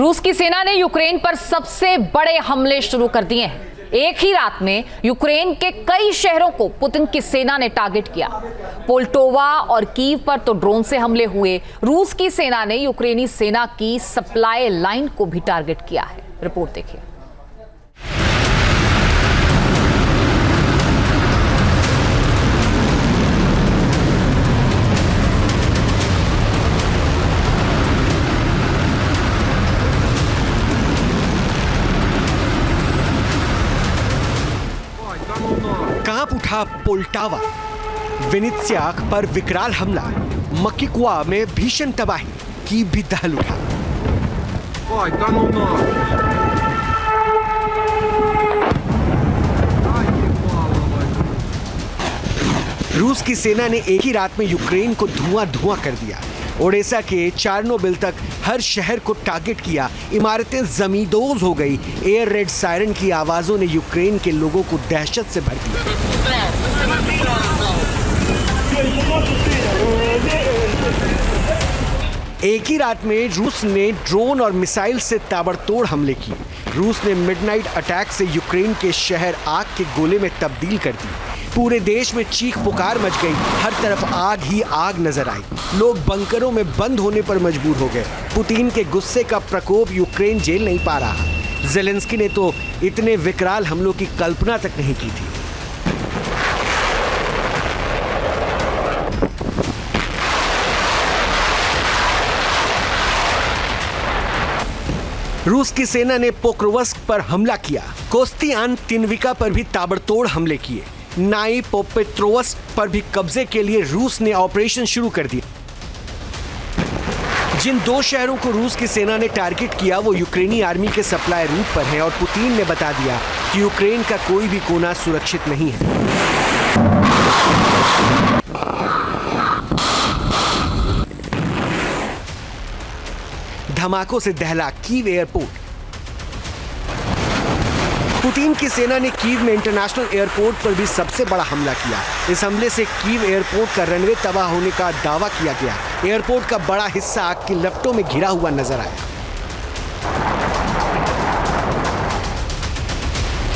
रूस की सेना ने यूक्रेन पर सबसे बड़े हमले शुरू कर दिए हैं। एक ही रात में यूक्रेन के कई शहरों को पुतिन की सेना ने टारगेट किया। पोल्टोवा और कीव पर तो ड्रोन से हमले हुए। रूस की सेना ने यूक्रेनी सेना की सप्लाई लाइन को भी टारगेट किया है। रिपोर्ट देखिए। कांप उठा पोल्टावा, वेनित्सिया पर विकराल हमला, मकिक्वा में भीषण तबाही, कीव भी दहल उठा। रूस की सेना ने एक ही रात में यूक्रेन को धुआं कर दिया। ओडेसा के चार्नोबिल तक हर शहर को टारगेट किया। इमारतें जमींदोज हो गई। एयर रेड सायरन की आवाजों ने यूक्रेन के लोगों को दहशत से भर दिया। एक ही रात में रूस ने ड्रोन और मिसाइल से ताबड़तोड़ हमले किए। रूस ने मिडनाइट अटैक से यूक्रेन के शहर आग के गोले में तब्दील कर दिए। पूरे देश में चीख पुकार मच गई। हर तरफ आग ही आग नजर आई। लोग बंकरों में बंद होने पर मजबूर हो गए। पुतिन के गुस्से का प्रकोप यूक्रेन झेल नहीं पा रहा। ज़ेलेंस्की ने तो इतने विकराल हमलों की कल्पना तक नहीं की थी। रूस की सेना ने पोक्रोवस्क पर हमला किया। कोस्तियान तिनविका पर भी ताबड़तोड़ हमले किए। नाई पोपेत्रोवस्क पर भी कब्जे के लिए रूस ने ऑपरेशन शुरू कर दिया। जिन दो शहरों को रूस की सेना ने टारगेट किया वो यूक्रेनी आर्मी के सप्लाई रूट पर है और पुतिन ने बता दिया कि यूक्रेन का कोई भी कोना सुरक्षित नहीं है। धमाकों से दहला कीव एयरपोर्ट। पुतिन की सेना ने कीव में इंटरनेशनल एयरपोर्ट पर भी सबसे बड़ा हमला किया। इस हमले से कीव एयरपोर्ट का रनवे तबाह होने का दावा किया गया। एयरपोर्ट का बड़ा हिस्सा आग की लपटों में घिरा हुआ नजर आया।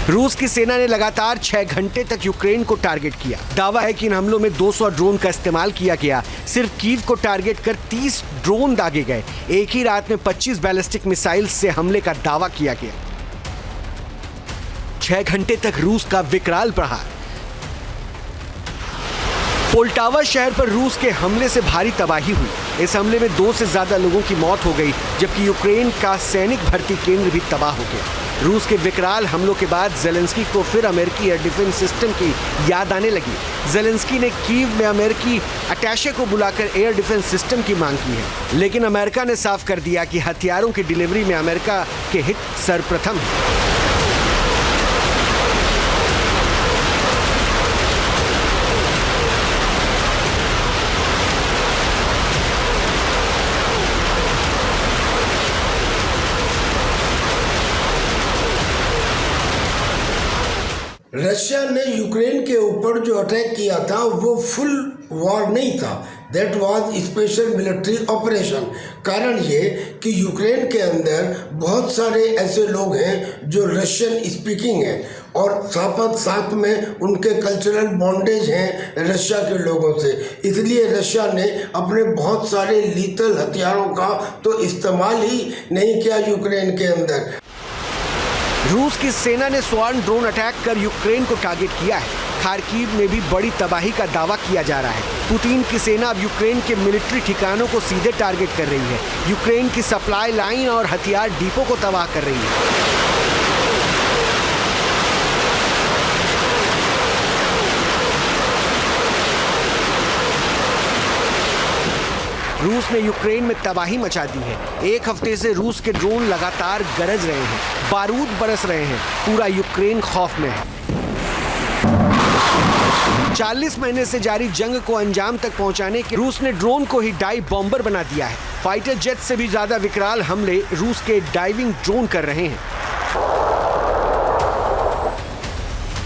रूस की सेना ने लगातार 6 घंटे तक यूक्रेन को टारगेट किया। दावा है कि इन हमलों में 200 ड्रोन का इस्तेमाल किया गया। सिर्फ कीव को टारगेट कर 30 ड्रोन दागे गए। एक ही रात में 25 बैलिस्टिक मिसाइल से हमले का दावा किया गया। 6 घंटे तक रूस का विकराल प्रहार। पोल्टावा शहर पर रूस के हमले से भारी तबाही हुई। इस हमले में 2 से ज्यादा लोगों की मौत हो गई, जबकि यूक्रेन का सैनिक भर्ती केंद्र भी तबाह हो गया। रूस के विकराल हमलों के बाद ज़ेलेंस्की को फिर अमेरिकी एयर डिफेंस सिस्टम की याद आने लगी। ज़ेलेंस्की ने कीव में अमेरिकी अटैचे को बुलाकर एयर डिफेंस सिस्टम की मांग की है, लेकिन अमेरिका ने साफ कर दिया कि हथियारों की डिलीवरी में अमेरिका के हित सर्वप्रथम है। रशिया ने यूक्रेन के ऊपर जो अटैक किया था वो फुल वॉर नहीं था। That was special military operation. कारण ये कि यूक्रेन के अंदर बहुत सारे ऐसे लोग हैं जो रशियन स्पीकिंग हैं और साथ में उनके कल्चरल बॉन्डेज हैं रशिया के लोगों से। इसलिए रशिया ने अपने बहुत सारे लीथल हथियारों का तो इस्तेमाल ही नहीं किया यूक्रेन के अंदर। रूस की सेना ने स्वर्ण ड्रोन अटैक कर यूक्रेन को टारगेट किया है। खार्किव में भी बड़ी तबाही का दावा किया जा रहा है। पुतिन की सेना अब यूक्रेन के मिलिट्री ठिकानों को सीधे टारगेट कर रही है। यूक्रेन की सप्लाई लाइन और हथियार डिपो को तबाह कर रही है। रूस ने यूक्रेन में तबाही मचा दी है। एक हफ्ते से रूस के ड्रोन लगातार गरज रहे हैं, बारूद बरस रहे हैं। पूरा यूक्रेन खौफ में है। 40 महीने से जारी जंग को अंजाम तक पहुंचाने के रूस ने ड्रोन को ही डाइव बॉम्बर बना दिया है। फाइटर जेट से भी ज्यादा विकराल हमले रूस के डाइविंग ड्रोन कर रहे हैं।